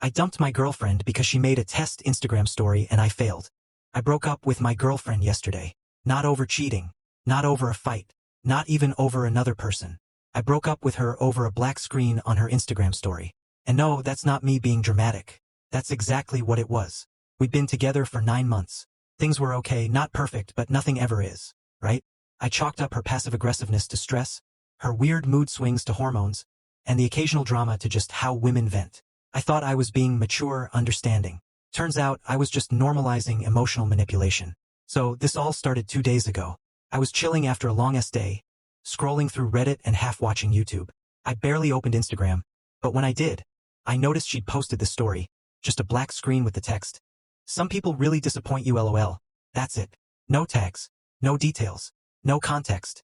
I dumped my girlfriend because she made a test Instagram story and I failed. I broke up with my girlfriend yesterday. Not over cheating. Not over a fight. Not even over another person. I broke up with her over a black screen on her Instagram story. And no, that's not me being dramatic. That's exactly what it was. We'd been together for 9 months. Things were okay, not perfect, but nothing ever is, right? I chalked up her passive aggressiveness to stress, her weird mood swings to hormones, and the occasional drama to just how women vent. I thought I was being mature, understanding. Turns out I was just normalizing emotional manipulation. So this all started 2 days ago. I was chilling after a long-ass day, scrolling through Reddit and half-watching YouTube. I barely opened Instagram, but when I did, I noticed she'd posted the story, just a black screen with the text. Some people really disappoint you, lol. That's it. No tags, no details, no context.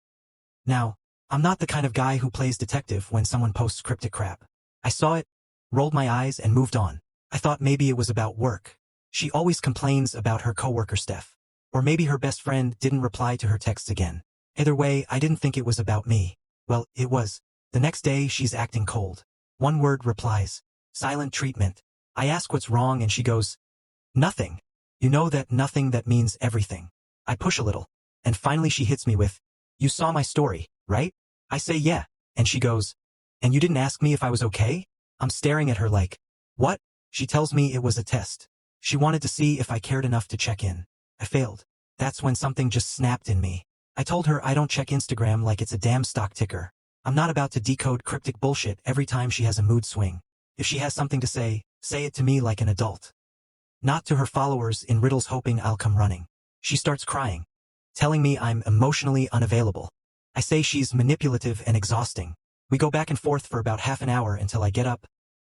Now, I'm not the kind of guy who plays detective when someone posts cryptic crap. I saw it, rolled my eyes and moved on. I thought maybe it was about work. She always complains about her coworker Steph. Or maybe her best friend didn't reply to her texts again. Either way, I didn't think it was about me. Well, it was. The next day, she's acting cold. One word replies. Silent treatment. I ask what's wrong and she goes, nothing. You know that nothing that means everything. I push a little. And finally she hits me with, you saw my story, right? I say yeah. And she goes, and you didn't ask me if I was okay? I'm staring at her like, what? She tells me it was a test. She wanted to see if I cared enough to check in. I failed. That's when something just snapped in me. I told her I don't check Instagram like it's a damn stock ticker. I'm not about to decode cryptic bullshit every time she has a mood swing. If she has something to say it to me like an adult. Not to her followers in riddles hoping I'll come running. She starts crying, telling me I'm emotionally unavailable. I say she's manipulative and exhausting. We go back and forth for about half an hour until I get up,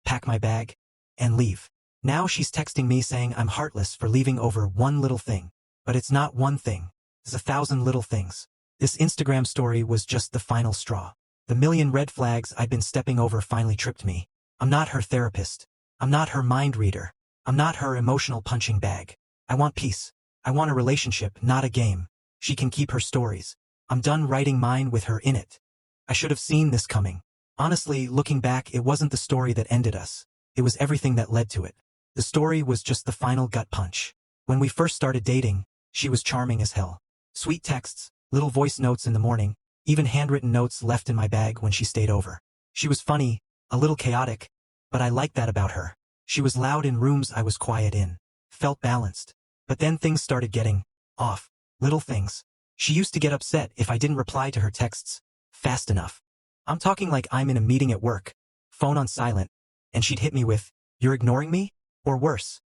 pack my bag, and leave. Now she's texting me saying I'm heartless for leaving over one little thing. But it's not one thing. It's 1,000 little things. This Instagram story was just the final straw. The million red flags I'd been stepping over finally tripped me. I'm not her therapist. I'm not her mind reader. I'm not her emotional punching bag. I want peace. I want a relationship, not a game. She can keep her stories. I'm done writing mine with her in it. I should have seen this coming. Honestly, looking back, it wasn't the story that ended us. It was everything that led to it. The story was just the final gut punch. When we first started dating, she was charming as hell. Sweet texts, little voice notes in the morning, even handwritten notes left in my bag when she stayed over. She was funny, a little chaotic, but I liked that about her. She was loud in rooms I was quiet in. Felt balanced. But then things started getting off. Little things. She used to get upset if I didn't reply to her texts fast enough. I'm talking like I'm in a meeting at work, phone on silent, and she'd hit me with, you're ignoring me? Or worse.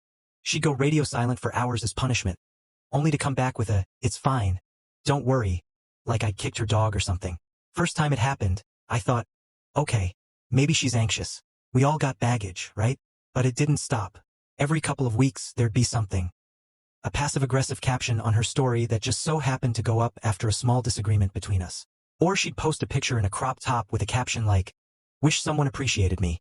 She'd go radio silent for hours as punishment, only to come back with a, it's fine, don't worry, like I'd kicked her dog or something. First time it happened, I thought, okay, maybe she's anxious. We all got baggage, right? But it didn't stop. Every couple of weeks, there'd be something. A passive-aggressive caption on her story that just so happened to go up after a small disagreement between us. Or she'd post a picture in a crop top with a caption like, wish someone appreciated me.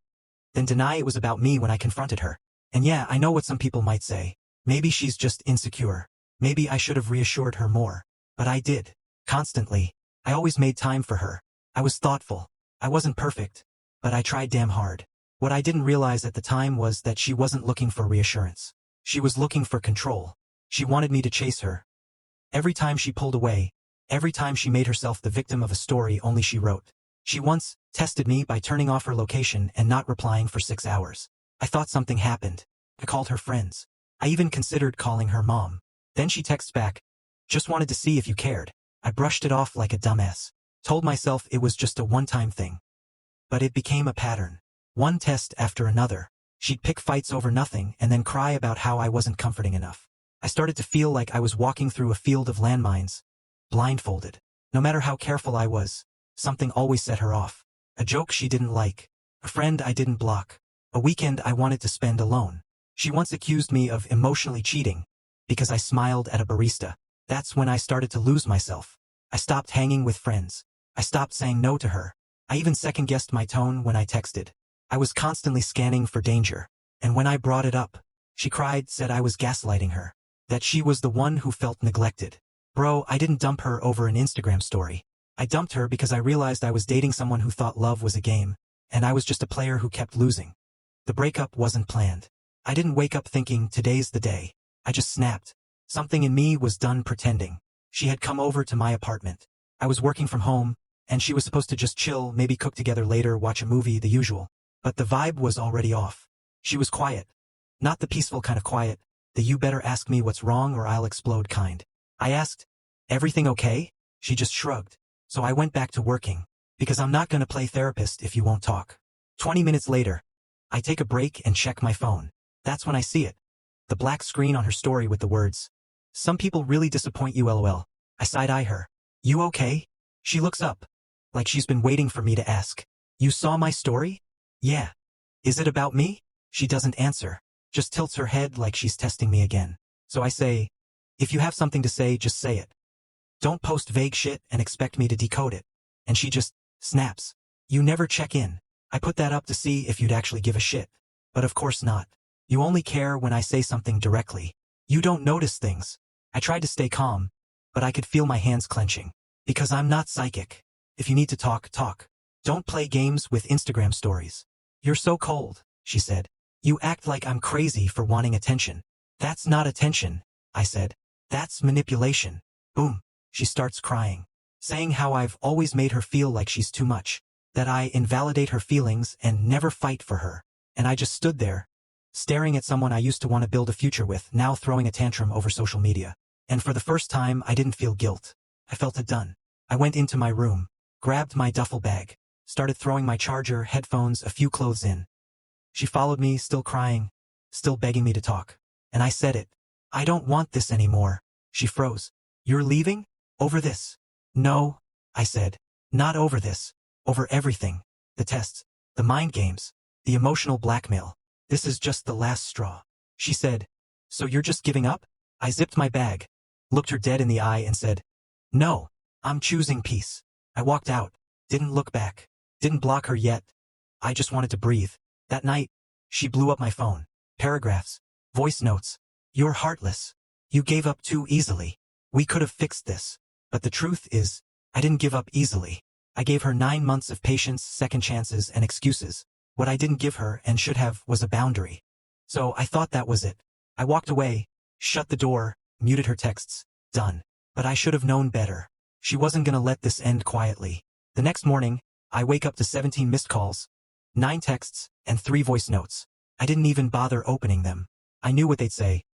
Then deny it was about me when I confronted her. And yeah, I know what some people might say. Maybe she's just insecure. Maybe I should have reassured her more. But I did. Constantly. I always made time for her. I was thoughtful. I wasn't perfect. But I tried damn hard. What I didn't realize at the time was that she wasn't looking for reassurance. She was looking for control. She wanted me to chase her. Every time she pulled away, every time she made herself the victim of a story only she wrote. She once tested me by turning off her location and not replying for 6 hours. I thought something happened. I called her friends. I even considered calling her mom. Then she texts back, just wanted to see if you cared. I brushed it off like a dumbass. Told myself it was just a one-time thing. But it became a pattern. One test after another. She'd pick fights over nothing and then cry about how I wasn't comforting enough. I started to feel like I was walking through a field of landmines, blindfolded. No matter how careful I was, something always set her off. A joke she didn't like. A friend I didn't block. A weekend I wanted to spend alone. She once accused me of emotionally cheating because I smiled at a barista. That's when I started to lose myself. I stopped hanging with friends. I stopped saying no to her. I even second-guessed my tone when I texted. I was constantly scanning for danger. And when I brought it up, she cried, said I was gaslighting her. That she was the one who felt neglected. Bro, I didn't dump her over an Instagram story. I dumped her because I realized I was dating someone who thought love was a game, and I was just a player who kept losing. The breakup wasn't planned. I didn't wake up thinking today's the day. I just snapped. Something in me was done pretending. She had come over to my apartment. I was working from home, and she was supposed to just chill, maybe cook together later, watch a movie, the usual. But the vibe was already off. She was quiet. Not the peaceful kind of quiet, the you better ask me what's wrong or I'll explode kind. I asked, everything okay? She just shrugged. So I went back to working. Because I'm not gonna play therapist if you won't talk. 20 minutes later, I take a break and check my phone. That's when I see it. The black screen on her story with the words, "Some people really disappoint you, LOL." I side-eye her. "You okay?" She looks up, like she's been waiting for me to ask. "You saw my story?" "Yeah." "Is it about me?" She doesn't answer, just tilts her head like she's testing me again. So I say, "If you have something to say, just say it. Don't post vague shit and expect me to decode it." And she just snaps. "You never check in." I put that up to see if you'd actually give a shit. But of course not. You only care when I say something directly. You don't notice things. I tried to stay calm, but I could feel my hands clenching. Because I'm not psychic. If you need to talk, talk. Don't play games with Instagram stories. "You're so cold," she said. "You act like I'm crazy for wanting attention." "That's not attention," I said. "That's manipulation." Boom. She starts crying, saying how I've always made her feel like she's too much, that I invalidate her feelings and never fight for her. And I just stood there, staring at someone I used to want to build a future with, now throwing a tantrum over social media. And for the first time, I didn't feel guilt. I felt it done. I went into my room, grabbed my duffel bag, started throwing my charger, headphones, a few clothes in. She followed me, still crying, still begging me to talk. And I said it. "I don't want this anymore." She froze. "You're leaving? Over this?" "No," I said. "Not over this. Over everything. The tests, the mind games, the emotional blackmail. This is just the last straw." She said, "So you're just giving up?" I zipped my bag, looked her dead in the eye and said, "No, I'm choosing peace." I walked out, didn't look back, didn't block her yet. I just wanted to breathe. That night, she blew up my phone. Paragraphs, voice notes. "You're heartless. You gave up too easily. We could have fixed this." But the truth is, I didn't give up easily. I gave her 9 months of patience, second chances, and excuses. What I didn't give her, and should have, was a boundary. So I thought that was it. I walked away, shut the door, muted her texts. Done. But I should have known better. She wasn't gonna let this end quietly. The next morning, I wake up to 17 missed calls, 9 texts, and 3 voice notes. I didn't even bother opening them. I knew what they'd say.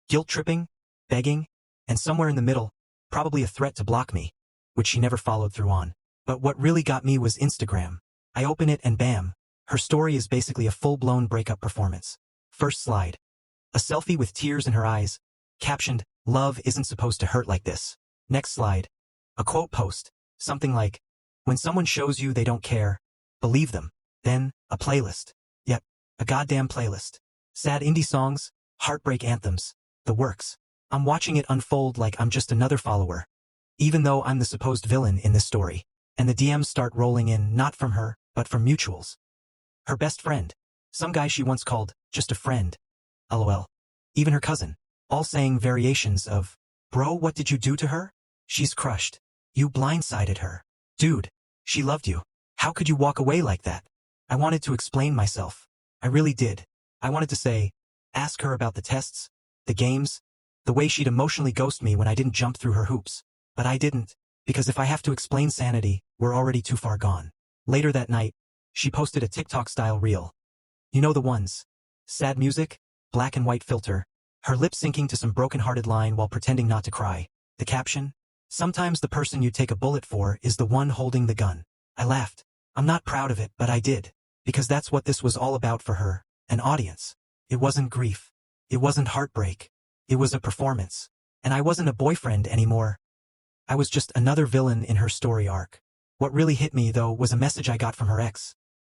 Guilt-tripping, begging, and somewhere in the middle, probably a threat to block me, which she never followed through on. But what really got me was Instagram. I open it and bam, her story is basically a full-blown breakup performance. First slide. A selfie with tears in her eyes, captioned, "Love isn't supposed to hurt like this." Next slide. A quote post, something like, "When someone shows you they don't care, believe them." Then, a playlist. Yep, a goddamn playlist. Sad indie songs, heartbreak anthems, the works. I'm watching it unfold like I'm just another follower, even though I'm the supposed villain in this story. And the DMs start rolling in, not from her, but from mutuals. Her best friend. Some guy she once called just a friend. LOL. Even her cousin. All saying variations of, "Bro, what did you do to her? She's crushed. You blindsided her. Dude, she loved you. How could you walk away like that?" I wanted to explain myself. I really did. I wanted to say, ask her about the tests, the games, the way she'd emotionally ghost me when I didn't jump through her hoops. But I didn't, because if I have to explain sanity, we're already too far gone. Later that night, she posted a TikTok-style reel. You know the ones. Sad music, black and white filter, her lip syncing to some broken-hearted line while pretending not to cry. The caption? "Sometimes the person you take a bullet for is the one holding the gun." I laughed. I'm not proud of it, but I did. Because that's what this was all about for her, an audience. It wasn't grief. It wasn't heartbreak. It was a performance. And I wasn't a boyfriend anymore. I was just another villain in her story arc. What really hit me, though, was a message I got from her ex.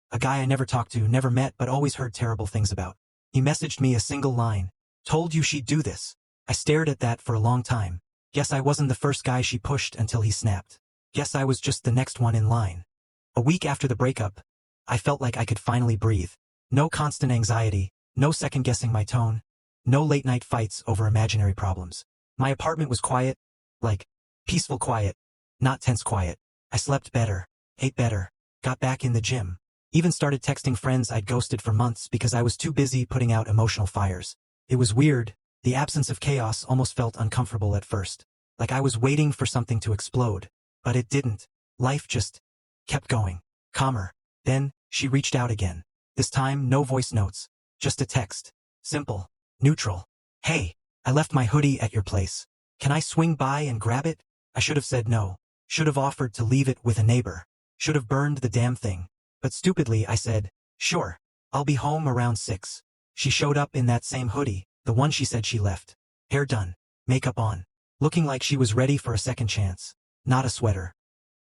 A guy I never talked to, never met, but always heard terrible things about. He messaged me a single line. "Told you she'd do this." I stared at that for a long time. Guess I wasn't the first guy she pushed until he snapped. Guess I was just the next one in line. A week after the breakup, I felt like I could finally breathe. No constant anxiety, no second-guessing my tone, no late-night fights over imaginary problems. My apartment was quiet, like, peaceful quiet, not tense quiet. I slept better, ate better, got back in the gym. Even started texting friends I'd ghosted for months because I was too busy putting out emotional fires. It was weird. The absence of chaos almost felt uncomfortable at first. Like I was waiting for something to explode. But it didn't. Life just kept going. Calmer. Then, she reached out again. This time, no voice notes. Just a text. Simple. Neutral. Hey, I left my hoodie at your place. Can I swing by and grab it? I should have said no. Should have offered to leave it with a neighbor. Should have burned the damn thing. But stupidly I said, sure. I'll be home around 6. She showed up in that same hoodie, the one she said she left. Hair done. Makeup on. Looking like she was ready for a second chance. Not a sweater.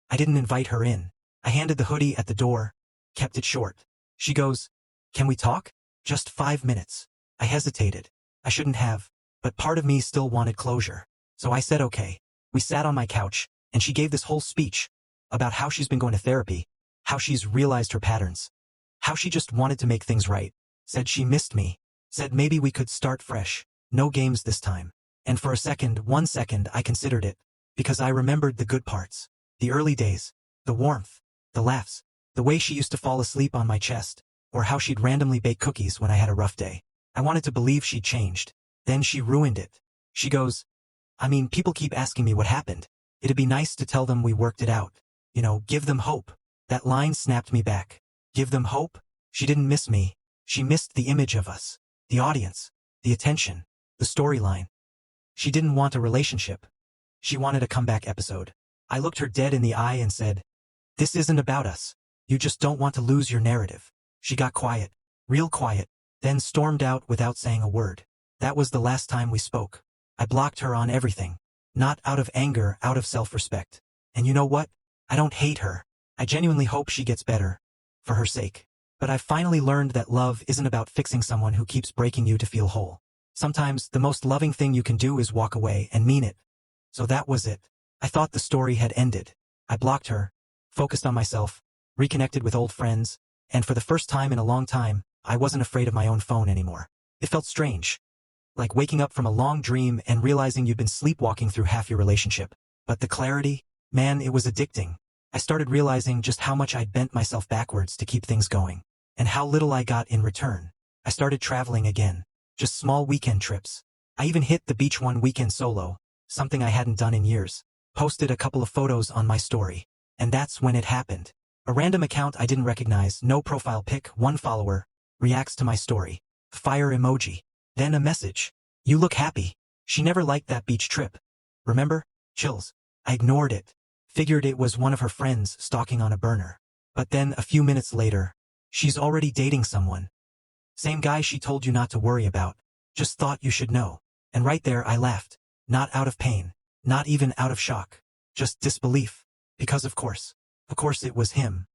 I didn't invite her in. I handed the hoodie at the door. Kept it short. She goes, can we talk? Just 5 minutes. I hesitated. I shouldn't have. But part of me still wanted closure. So I said okay. We sat on my couch, and she gave this whole speech about how she's been going to therapy, how she's realized her patterns, how she just wanted to make things right, said she missed me, said maybe we could start fresh, no games this time. And for a second, 1 second, I considered it, because I remembered the good parts, the early days, the warmth, the laughs, the way she used to fall asleep on my chest, or how she'd randomly bake cookies when I had a rough day. I wanted to believe she'd changed. Then she ruined it. She goes, I mean, people keep asking me what happened. It'd be nice to tell them we worked it out. You know, give them hope. That line snapped me back. Give them hope? She didn't miss me. She missed the image of us, the audience, the attention, the storyline. She didn't want a relationship. She wanted a comeback episode. I looked her dead in the eye and said, this isn't about us. You just don't want to lose your narrative. She got quiet, real quiet, then stormed out without saying a word. That was the last time we spoke. I blocked her on everything. Not out of anger, out of self-respect. And you know what? I don't hate her. I genuinely hope she gets better. For her sake. But I've finally learned that love isn't about fixing someone who keeps breaking you to feel whole. Sometimes, the most loving thing you can do is walk away and mean it. So that was it. I thought the story had ended. I blocked her, focused on myself, reconnected with old friends, and for the first time in a long time, I wasn't afraid of my own phone anymore. It felt strange. Like waking up from a long dream and realizing you'd been sleepwalking through half your relationship. But the clarity, man, it was addicting. I started realizing just how much I'd bent myself backwards to keep things going. And how little I got in return. I started traveling again. Just small weekend trips. I even hit the beach one weekend solo, something I hadn't done in years. Posted a couple of photos on my story. And that's when it happened. A random account I didn't recognize, no profile pic, 1 follower, reacts to my story. Fire emoji. Then a message. You look happy. She never liked that beach trip. Remember? Chills. I ignored it. Figured it was one of her friends stalking on a burner. But then, a few minutes later, she's already dating someone. Same guy she told you not to worry about. Just thought you should know. And right there I laughed. Not out of pain. Not even out of shock. Just disbelief. Because of course it was him.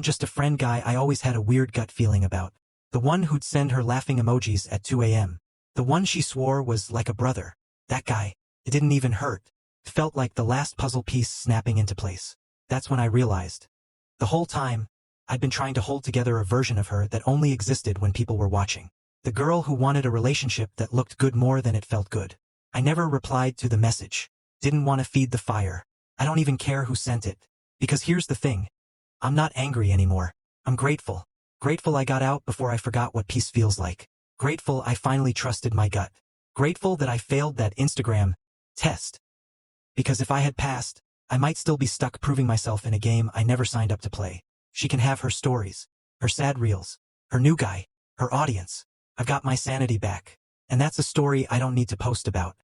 Just a friend guy I always had a weird gut feeling about. The one who'd send her laughing emojis at 2 a.m. The one she swore was like a brother. That guy. It didn't even hurt. It felt like the last puzzle piece snapping into place. That's when I realized. The whole time, I'd been trying to hold together a version of her that only existed when people were watching. The girl who wanted a relationship that looked good more than it felt good. I never replied to the message. Didn't want to feed the fire. I don't even care who sent it. Because here's the thing. I'm not angry anymore. I'm grateful. Grateful I got out before I forgot what peace feels like. Grateful I finally trusted my gut. Grateful that I failed that Instagram test. Because if I had passed, I might still be stuck proving myself in a game I never signed up to play. She can have her stories, her sad reels, her new guy, her audience. I've got my sanity back. And that's a story I don't need to post about.